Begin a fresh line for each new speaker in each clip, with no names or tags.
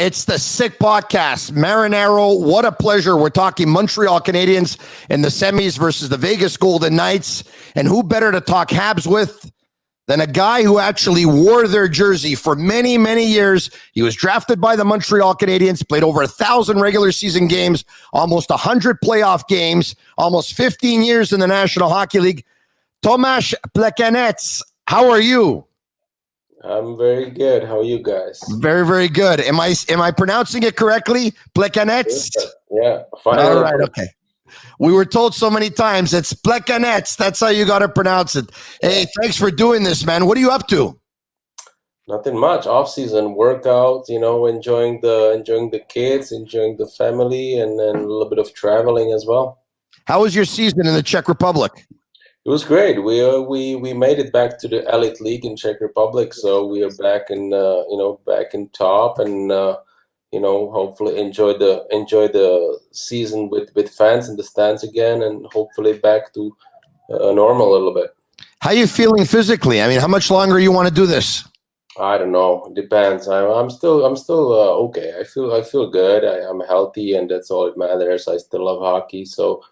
It's the Sick Podcast. Marinaro, what a pleasure. We're talking Montreal Canadiens in the semis versus the Vegas Golden Knights. And who better to talk Habs with than a guy who actually wore their jersey for many, many years. He was drafted by the Montreal Canadiens, played over 1,000 regular season games, almost 100 playoff games, almost 15 years in the National Hockey League. Tomas Plekanec, how are you?
I'm very good. How are you guys?
Very, very good. Am I pronouncing it correctly? Plekanec?
Yeah, finally.
All right, okay. We were told so many times it's Plekanec. That's how you got to pronounce it. Hey, thanks for doing this, man. What are you up to?
Nothing much. Off-season workout, enjoying the kids, enjoying the family, and then a little bit of traveling as well.
How was your season in the Czech Republic?
It was great. We made it back to the elite league in Czech Republic, so we are back in back in top, and hopefully enjoy the season with fans in the stands again, and hopefully back to normal a little bit.
How are you feeling physically? I mean, how much longer you want to do this?
I don't know. It depends. I'm still okay. I feel good. I'm healthy, and that's all that matters. I still love hockey, so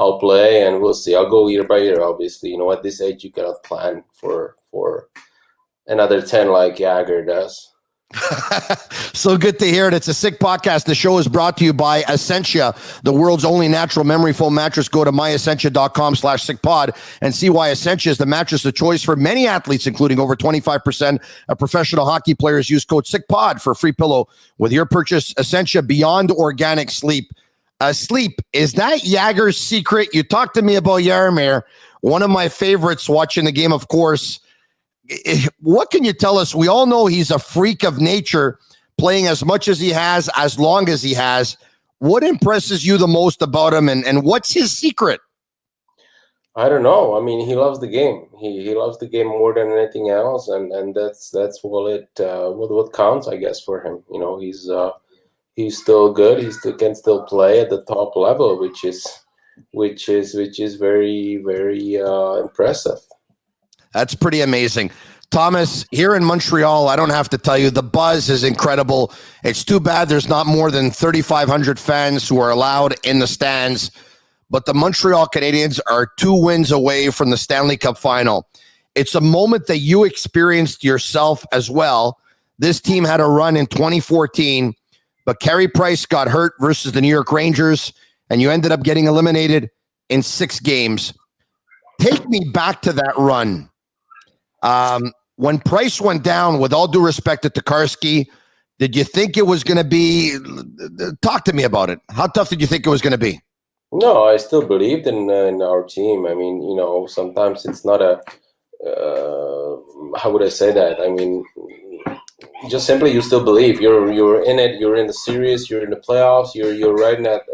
I'll play, and we'll see. I'll go year by year, obviously. At this age, you cannot plan for another 10 like Jagger does.
So good to hear it. It's a Sick Podcast. The show is brought to you by Essentia, the world's only natural memory foam mattress. Go to myessentia.com/sickpod and see why Essentia is the mattress of choice for many athletes, including over 25% of professional hockey players. Use code SICKPOD for a free pillow with your purchase. Essentia Beyond Organic Sleep. Sleep, is that Jagger's secret? You talked to me about Jaromir, one of my favorites watching the game, of course. What can you tell us? We all know he's a freak of nature, playing as much as he has, as long as he has. What impresses you the most about him, and what's his secret?
I don't know. I mean, he loves the game. He loves the game more than anything else, and that's what counts, I guess, for him. He's still good. He can still play at the top level, which is very, very impressive.
That's pretty amazing. Tomas, here in Montreal, I don't have to tell you, the buzz is incredible. It's too bad there's not more than 3,500 fans who are allowed in the stands, but the Montreal Canadiens are 2 wins away from the Stanley Cup final. It's a moment that you experienced yourself as well. This team had a run in 2014, but Carey Price got hurt versus the New York Rangers, and you ended up getting eliminated in 6 games. Take me back to that run. When Price went down, with all due respect to Tokarski, did you think it was going to be? Talk to me about it. How tough did you think it was going to be?
No, I still believed in our team. I mean, sometimes it's not a. How would I say that? I mean, just simply you still believe. You're in it. You're in the series. You're in the playoffs. You're right in that.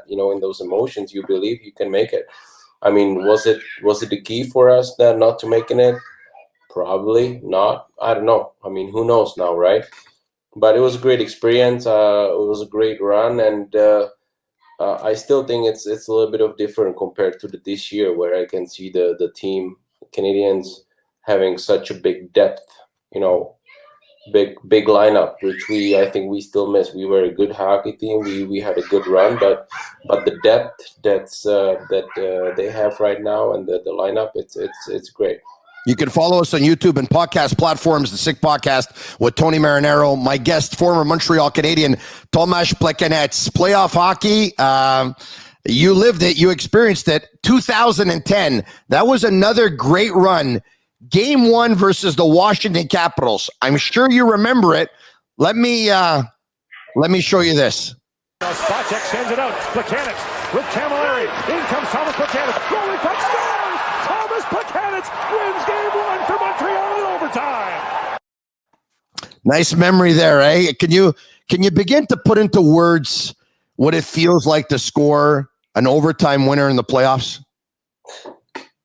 In those emotions. You believe you can make it. I mean, was it the key for us then not to making it? Probably not. I don't know. I mean, who knows now, right? But it was a great experience. It was a great run, and I still think it's a little bit of different compared to this year, where I can see the team Canadiens having such a big depth, big lineup, which I think we still miss. We were a good hockey team. We had a good run, but the depth that they have right now, and the lineup, it's great.
You can follow us on YouTube and podcast platforms, The Sick Podcast with Tony Marinaro. My guest, former Montreal Canadian, Tomas Plekanec. Playoff hockey, you lived it, you experienced it. 2010, that was another great run. Game 1 versus the Washington Capitals. I'm sure you remember it. Let me show you this.
Spot check sends it out. Plekanec with Camilleri. In comes Tomas Plekanec. Goalie puck scores! Tomas Plekanec wins game 1 for Montreal in overtime.
Nice memory there, eh? Can you begin to put into words what it feels like to score an overtime winner in the playoffs?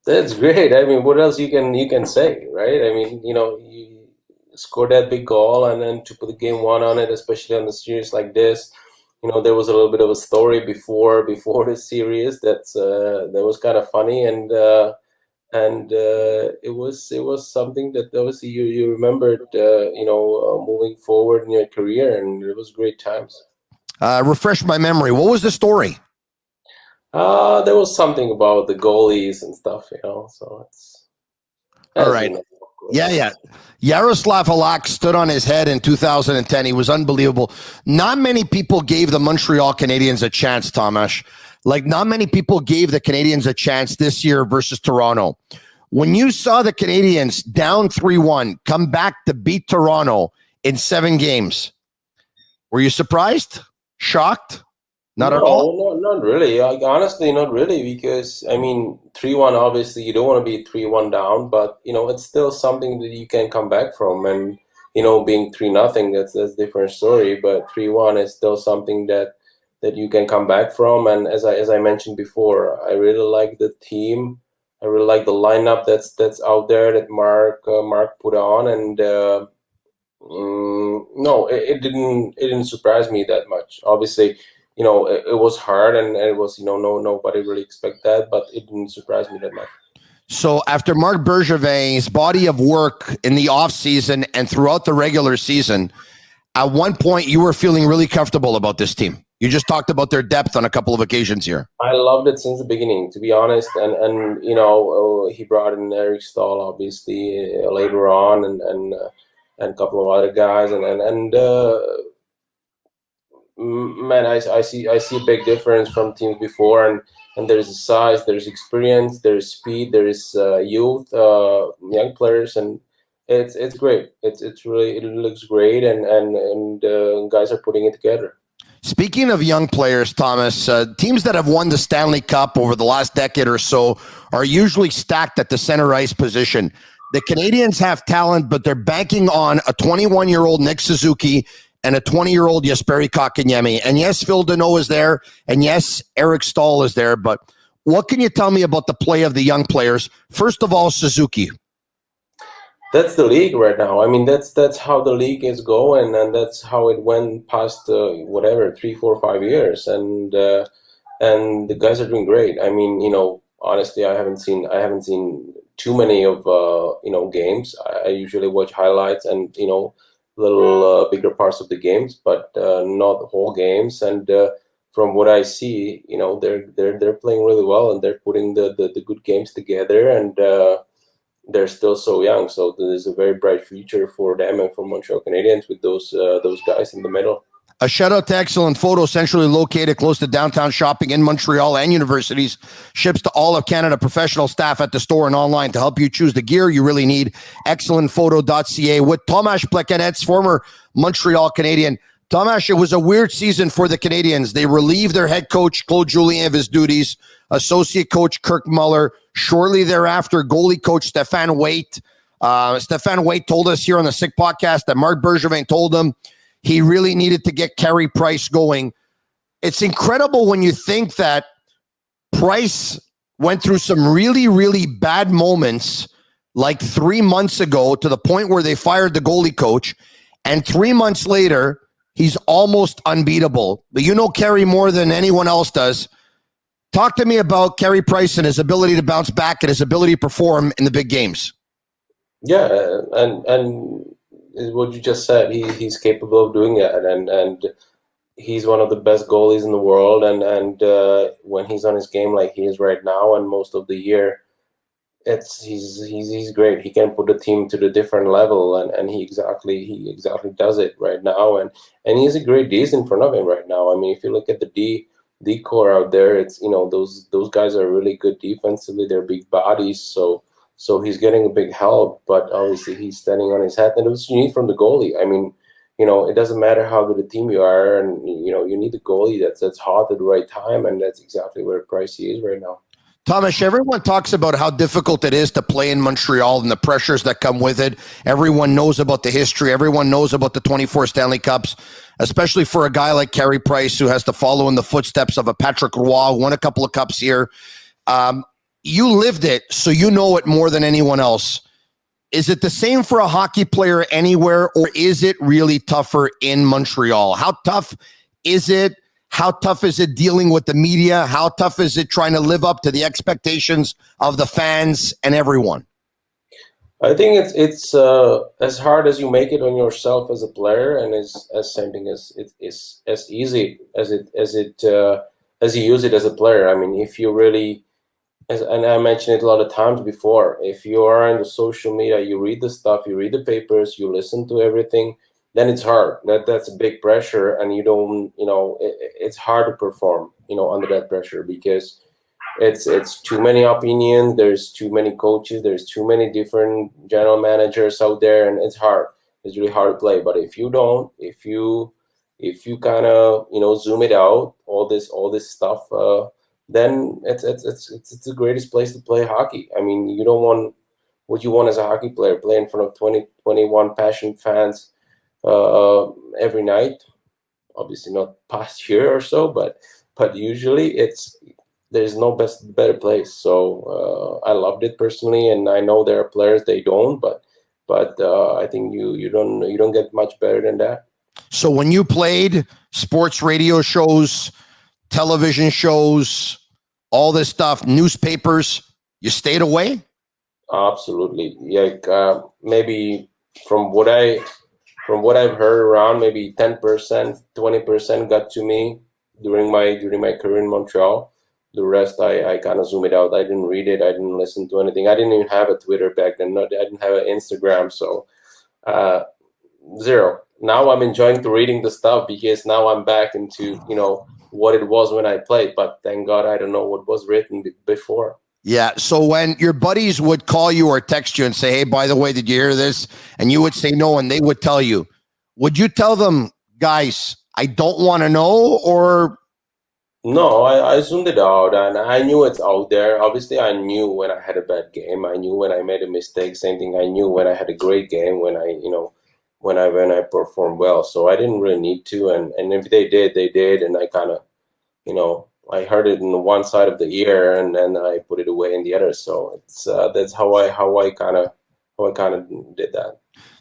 That's great. I mean, what else you can say, right? I mean, you score that big goal, and then to put the game 1 on it, especially on the series like this. There was a little bit of a story before the series that was kind of funny, and and it was something that obviously you remembered, moving forward in your career, and it was great times.
Refresh my memory. What was the story?
There was something about the goalies and stuff, so it's,
All
as
right.
you know, of course.
Yeah. Yaroslav Halak stood on his head in 2010. He was unbelievable. Not many people gave the Montreal Canadiens a chance, Tomas. Like, not many people gave the Canadiens a chance this year versus Toronto. When you saw the Canadiens down 3-1 come back to beat Toronto in 7 games, were you surprised? Shocked? Not at all?
No, not really. Honestly, not really, because I mean, 3-1. Obviously, you don't want to be 3-1 down, but it's still something that you can come back from. And being 3-0, that's a different story. But 3-1 is still something that you can come back from. And as I mentioned before, I really like the team. I really like the lineup that's out there that Mark put on, and no, it didn't surprise me that much. Obviously, it was hard, and it was, nobody really expect that, but it didn't surprise me that much.
So after Marc Bergevin's body of work in the offseason and throughout the regular season, at one point you were feeling really comfortable about this team. You just talked about their depth on a couple of occasions here.
I loved it since the beginning, to be honest, and he brought in Eric Stahl, obviously, later on, and a couple of other guys, and man, I see a big difference from teams before, and there's size, there's experience, there's speed, there's youth, young players, and it's great. It's really, it looks great, and guys are putting it together.
Speaking of young players, Tomas, teams that have won the Stanley Cup over the last decade or so are usually stacked at the center ice position. The Canadiens have talent, but they're banking on a 21-year-old Nick Suzuki and a 20-year-old Jesperi Kotkaniemi. And yes, Phil Deneau is there, and yes, Eric Stahl is there, but what can you tell me about the play of the young players? First of all, Suzuki.
That's the league right now. I mean, that's how the league is going, and that's how it went past 3, 4, 5 years, and the guys are doing great. I mean, honestly, I haven't seen too many of games. I usually watch highlights and little bigger parts of the games, but not the whole games. And from what I see, they're playing really well, and they're putting the good games together, and they're still so young. So there's a very bright future for them and for Montreal Canadiens with those guys in the middle.
A shout out to Excellent Photo, centrally located close to downtown shopping in Montreal and universities. Ships to all of Canada, professional staff at the store and online to help you choose the gear you really need. ExcellentPhoto.ca with Tomas Plekanec, former Montreal Canadian. Tomas, it was a weird season for the Canadiens. They relieved their head coach, Claude Julien, of his duties. Associate coach, Kirk Muller. Shortly thereafter, goalie coach, Stéphane Waite. Stéphane Waite told us here on the Sick Podcast that Marc Bergevin told him he really needed to get Carey Price going. It's incredible when you think that Price went through some really, really bad moments like 3 months ago to the point where they fired the goalie coach. And 3 months later, he's almost unbeatable. But you know Carey more than anyone else does. Talk to me about Carey Price and his ability to bounce back and his ability to perform in the big games.
Yeah, and what you just said, he's capable of doing that, and he's one of the best goalies in the world. And when he's on his game like he is right now, and most of the year, he's great. He can put the team to the different level, and he exactly does it right now. And he has a great D in front of him right now. I mean, if you look at the D core out there, it's those guys are really good defensively. They're big bodies, so he's getting a big help. But obviously, he's standing on his head, and it's what you need from the goalie. I mean, it doesn't matter how good a team you are, and you need a goalie that's hot at the right time, and that's exactly where Pricey is right now.
Tomas, everyone talks about how difficult it is to play in Montreal and the pressures that come with it. Everyone knows about the history. Everyone knows about the 24 Stanley Cups, especially for a guy like Carey Price who has to follow in the footsteps of a Patrick Roy, won a couple of cups here. You lived it, so you know it more than anyone else. Is it the same for a hockey player anywhere, or is it really tougher in Montreal? How tough is it? How tough is it dealing with the media? How tough is it trying to live up to the expectations of the fans and everyone?
I think it's as hard as you make it on yourself as a player, and as something as it is as easy as you use it as a player. I mean, if you really, and I mentioned it a lot of times before, if you are on the social media, you read the stuff, you read the papers, you listen to everything, then it's hard. That's a big pressure, and you don't, it's hard to perform, under that pressure, because it's too many opinions, there's too many coaches, there's too many different general managers out there, and it's really hard to play. But if you kind of zoom it out, all this stuff, then it's the greatest place to play hockey. I mean, you don't want what you want as a hockey player, play in front of 21 passionate fans every night. Obviously not past year or so, but usually there's no better place. So I loved it personally, and I know there are players they don't, but I think you don't get much better than that.
So when you played, sports radio shows, television shows, all this stuff, newspapers, you stayed away?
Absolutely. Yeah, maybe from what I've heard around, maybe 10%, 20% got to me during my career in Montreal. The rest, I kind of zoom it out. I didn't read it. I didn't listen to anything. I didn't even have a Twitter back then. I didn't have an Instagram. So zero. Now I'm enjoying to reading the stuff, because now I'm back into, what it was when I played. But thank God I don't know what was written before.
Yeah. So when your buddies would call you or text you and say, hey, by the way, did you hear this? And you would say no, and they would tell you, would you tell them, guys, I don't want to know? Or
no, I zoomed it out, and I knew it's out there. Obviously, I knew when I had a bad game. I knew when I made a mistake. Same thing. I knew when I had a great game, when I performed well. So I didn't really need to. And if they did, they did. And I kind of, I heard it in one side of the ear, and then I put it away in the other. So it's that's how I kind of did that.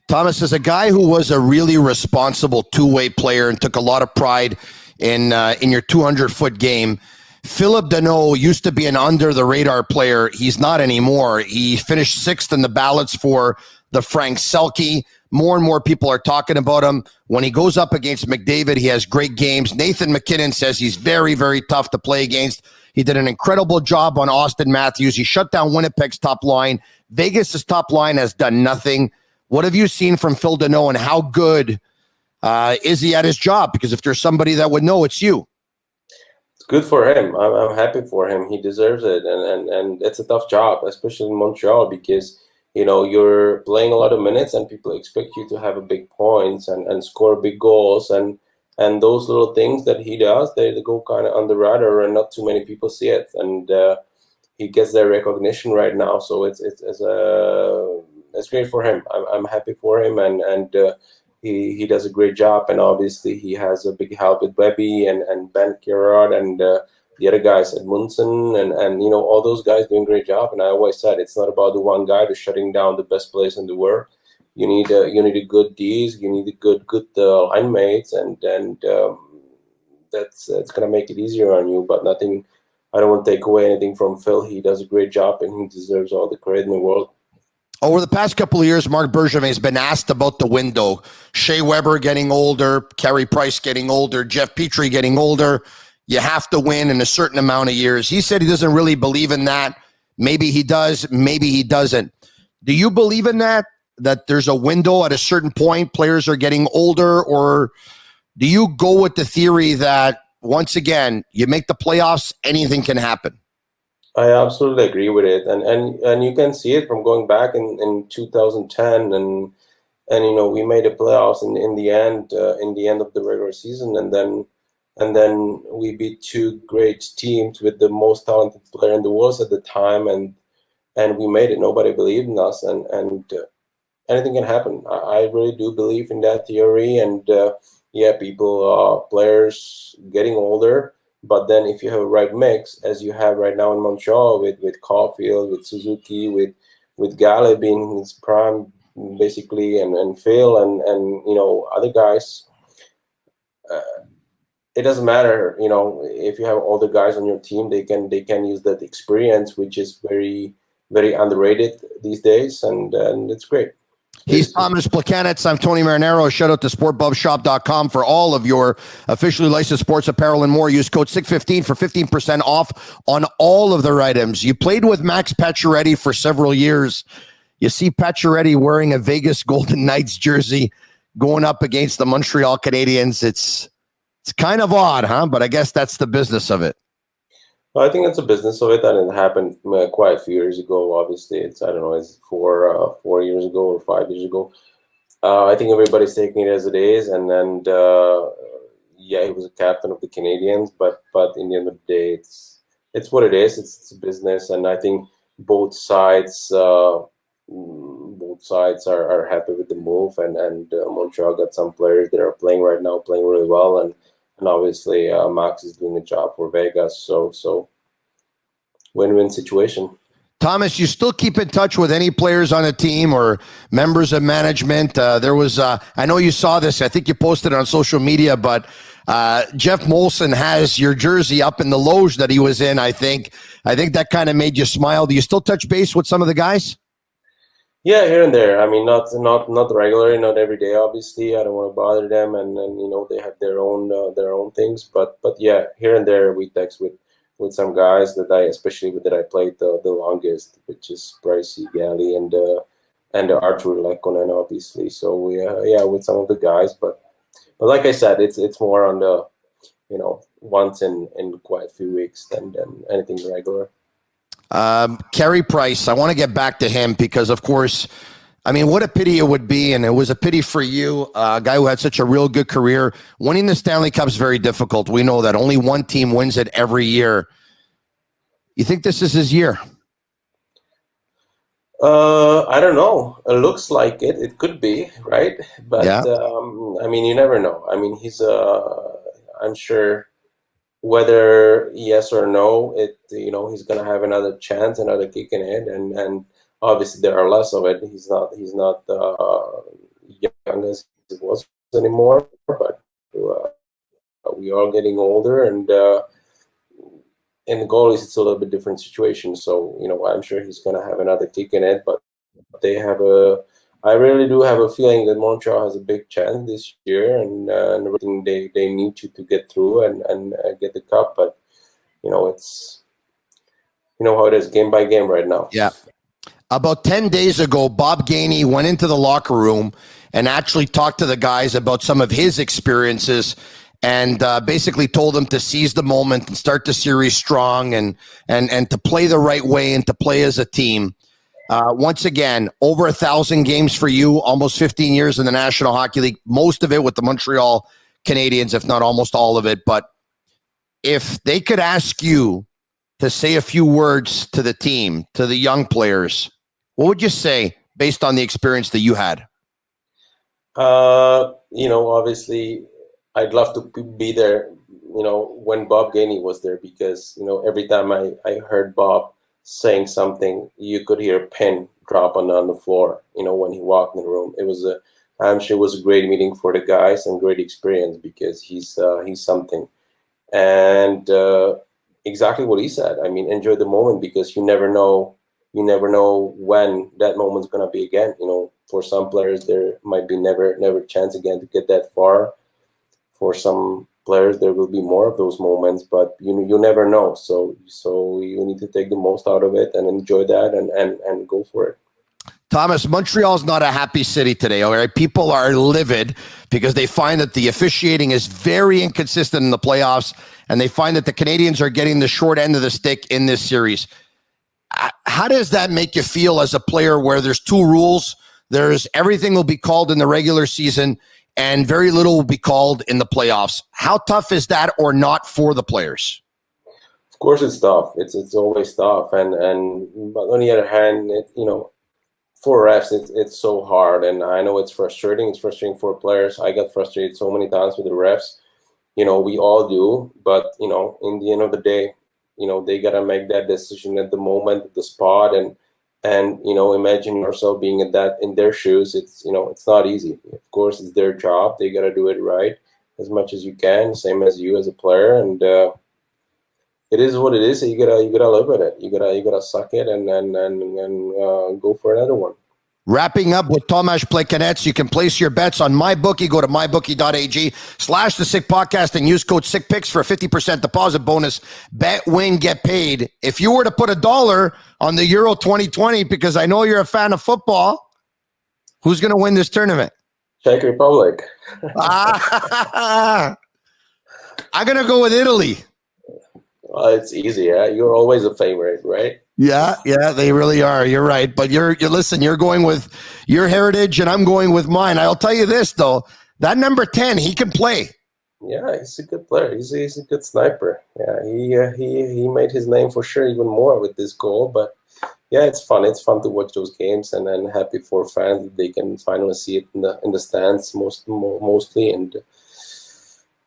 Tomas is a guy who was a really responsible two-way player and took a lot of pride in your 200-foot game. Phillip Danault used to be an under-the-radar player. He's not anymore. He finished 6th in the ballots for the Frank Selke. More and more people are talking about him. When he goes up against McDavid, he has great games. Nathan McKinnon says he's very, very tough to play against. He did an incredible job on Austin Matthews. He shut down Winnipeg's top line. Vegas's top line has done nothing. What have you seen from Phil Danault, and how good is he at his job? Because if there's somebody that would know, it's you.
It's good for him. I'm happy for him. He deserves it, and it's a tough job, especially in Montreal, because you're playing a lot of minutes, and people expect you to have a big points and score big goals, and those little things that he does, they go kind of under the radar, and not too many people see it, and he gets their recognition right now. So it's great for him. I'm happy for him, and he does a great job, and obviously he has a big help with Webby and Ben Kirard and the other guys at Munson, and all those guys doing a great job. And I always said, it's not about the one guy to shutting down the best place in the world. You need a good D's, you need a good line mates, and that's gonna make it easier on you. But nothing. I don't want to take away anything from Phil. He does a great job, and he deserves all the credit in the world.
Over the past couple of years, Marc Bergevin has been asked about the window. Shea Weber getting older, Carey Price getting older, Jeff Petrie getting older. You have to win in a certain amount of years. He said he doesn't really believe in that. Maybe he does, maybe he doesn't. Do you believe in that there's a window at a certain point, players are getting older, or do you go with the theory that, once again, you make the playoffs, anything can happen?
I absolutely agree with it, and you can see it from going back in 2010, and we made the playoffs in the end of the regular season, and then we beat two great teams with the most talented player in the world at the time, and we made it. Nobody believed in us, and anything can happen. I really do believe in that theory, and people, players getting older. But then if you have a right mix, as you have right now in Montreal with Caulfield, with Suzuki, with Gale being in his prime, basically, and Phil and other guys, it doesn't matter, if you have all the guys on your team, they can use that experience, which is very, very underrated these days, and it's great.
He's Tomas Plekanec. I'm Tony Marinaro. Shout out to sportbubshop.com for all of your officially licensed sports apparel and more. Use code 615 for 15% off on all of their items. You played with Max Pacioretty for several years. You see Pacioretty wearing a Vegas Golden Knights jersey going up against the Montreal Canadiens. It's kind of odd, huh? But I guess that's the business of it.
Well, I think that's a business of it, and it happened quite a few years ago. Obviously, it's 4 years ago or 5 years ago. I think everybody's taking it as it is, and yeah, he was a captain of the Canadiens, but in the end of the day, it's what it is. It's a business, and I think both sides are happy with the move, and Montreal got some players that are playing right now, playing really well, and obviously Max is doing a job for Vegas, so win-win situation.
Tomas, you still keep in touch with any players on a team or members of management? There was, I know you saw this, I think you posted it on social media, but Jeff Molson has your jersey up in the loge that he was in, I think. I think that kind of made you smile. Do you still touch base with some of the guys?
Yeah, here and there. I mean, not regularly, not every day. Obviously, I don't want to bother them, and they have their own things. But yeah, here and there we text with some guys that I played the longest, which is Bryce Galley and Arthur Lekkonen, obviously. So with some of the guys, but like I said, it's more on the once in quite a few weeks than anything regular.
Carey Price, I want to get back to him because, of course, I mean, what a pity it would be, and it was a pity for you, a guy who had such a real good career. Winning the Stanley Cup is very difficult. We know that only one team wins it every year. You think this is his year?
I don't know. It looks like it. It could be, right? But
yeah.
I mean, you never know. I mean, he's I'm sure whether yes or no, he's gonna have another chance, another kick in it, and obviously there are less of it. He's not young as he was anymore, but we are getting older, and the goalies, it's a little bit different situation. So I'm sure he's gonna have another kick in it, but I really do have a feeling that Montreal has a big chance this year, and everything they need to get through and get the cup. But it's how it is, game by game right now.
Yeah. About 10 days ago, Bob Gainey went into the locker room and actually talked to the guys about some of his experiences, and basically told them to seize the moment and start the series strong and to play the right way and to play as a team. Once again, over 1,000 games for you, almost 15 years in the National Hockey League, most of it with the Montreal Canadiens, if not almost all of it. But if they could ask you to say a few words to the team, to the young players, what would you say based on the experience that you had?
Obviously, I'd love to be there, when Bob Gainey was there, because, every time I heard Bob saying something, you could hear a pin drop on the floor, when he walked in the room. I'm sure it was a great meeting for the guys and great experience, because he's something. And exactly what he said. I mean, enjoy the moment, because you never know when that moment's going to be again. For some players, there might be never a chance again to get that far. For some players, there will be more of those moments, but you never know. So you need to take the most out of it and enjoy that and go for it.
Tomas, Montreal's not a happy city today. All right, people are livid because they find that the officiating is very inconsistent in the playoffs, and they find that the Canadiens are getting the short end of the stick in this series. How does that make you feel as a player, where there's two rules? There's everything will be called in the regular season, and very little will be called in the playoffs. How tough is that, or not, for the players?
Of course, it's tough. It's always tough, but on the other hand, for refs, it's so hard, and I know it's frustrating. It's frustrating for players. I got frustrated so many times with the refs. We all do, but in the end of the day, they gotta make that decision at the moment, the spot, and imagine yourself being in their shoes. It's it's not easy. Of course, it's their job. They gotta do it right, as much as you can, same as you as a player, and it is what it is. You gotta live with it. You gotta suck it and go for another one.
Wrapping up with Tomas Plekanec, you can place your bets on MyBookie. Go to mybookie.ag/The Sick Podcast and use code SickPicks for a 50% deposit bonus. Bet, win, get paid. If you were to put $1 on the Euro 2020, because I know you're a fan of football, who's going to win this tournament?
Czech Republic.
I'm going to go with Italy.
Well, it's easy. Yeah? You're always a favorite, right?
Yeah, they really are. You're right. But you're going with your heritage and I'm going with mine. I'll tell you this, though. That number 10, he can play.
Yeah, he's a good player. He's a good sniper. Yeah, he made his name for sure even more with this goal. But yeah, it's fun. It's fun to watch those games, and I'm happy for fans that they can finally see it in the stands mostly, and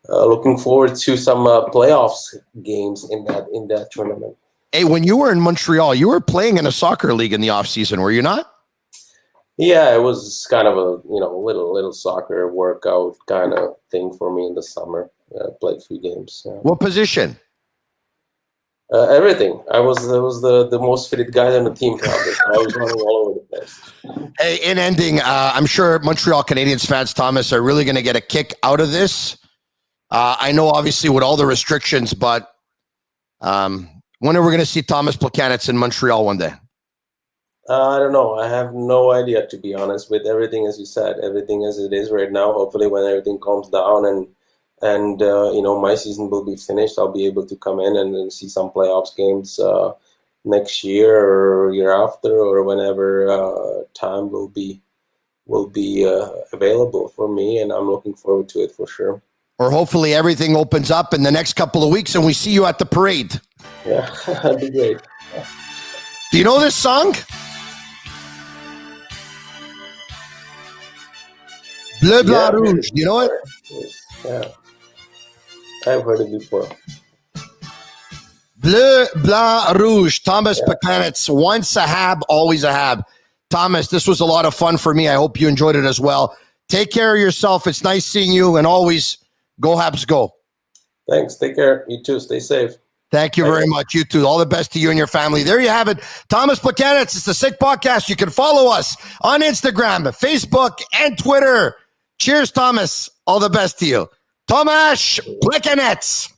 looking forward to some playoffs games in that tournament.
Hey, when you were in Montreal, you were playing in a soccer league in the off season, were you not?
Yeah, it was kind of a little soccer workout kind of thing for me in the summer. Played a few games.
What position?
Everything. I was the most fitted guy on the team. Probably. I was running all over the place.
Hey, in ending, I'm sure Montreal Canadiens fans, Thomas, are really going to get a kick out of this. I know, obviously, with all the restrictions, but when are we going to see Tomas Plekanec in Montreal one day?
I don't know. I have no idea, to be honest. With everything, as you said, everything as it is right now. Hopefully, when everything calms down and my season will be finished, I'll be able to come in and see some playoffs games next year or year after, or whenever time will be available for me, and I'm looking forward to it for sure.
Or hopefully everything opens up in the next couple of weeks and we see you at the parade.
Yeah, that'd be great.
Do you know this song? Bleu, Blanc, Rouge. Do you know it?
Yeah. I've heard it before.
Bleu, Blanc, Rouge. Tomas Plekanec. Once a Hab, always a Hab. Thomas, this was a lot of fun for me. I hope you enjoyed it as well. Take care of yourself. It's nice seeing you, and always go Habs go.
Thanks. Take care. You too. Stay safe.
Thank you very much. You too. All the best to you and your family. There you have it. Tomas Plekanec. It's the Sick Podcast. You can follow us on Instagram, Facebook, and Twitter. Cheers, Thomas. All the best to you. Tomas Plekanec.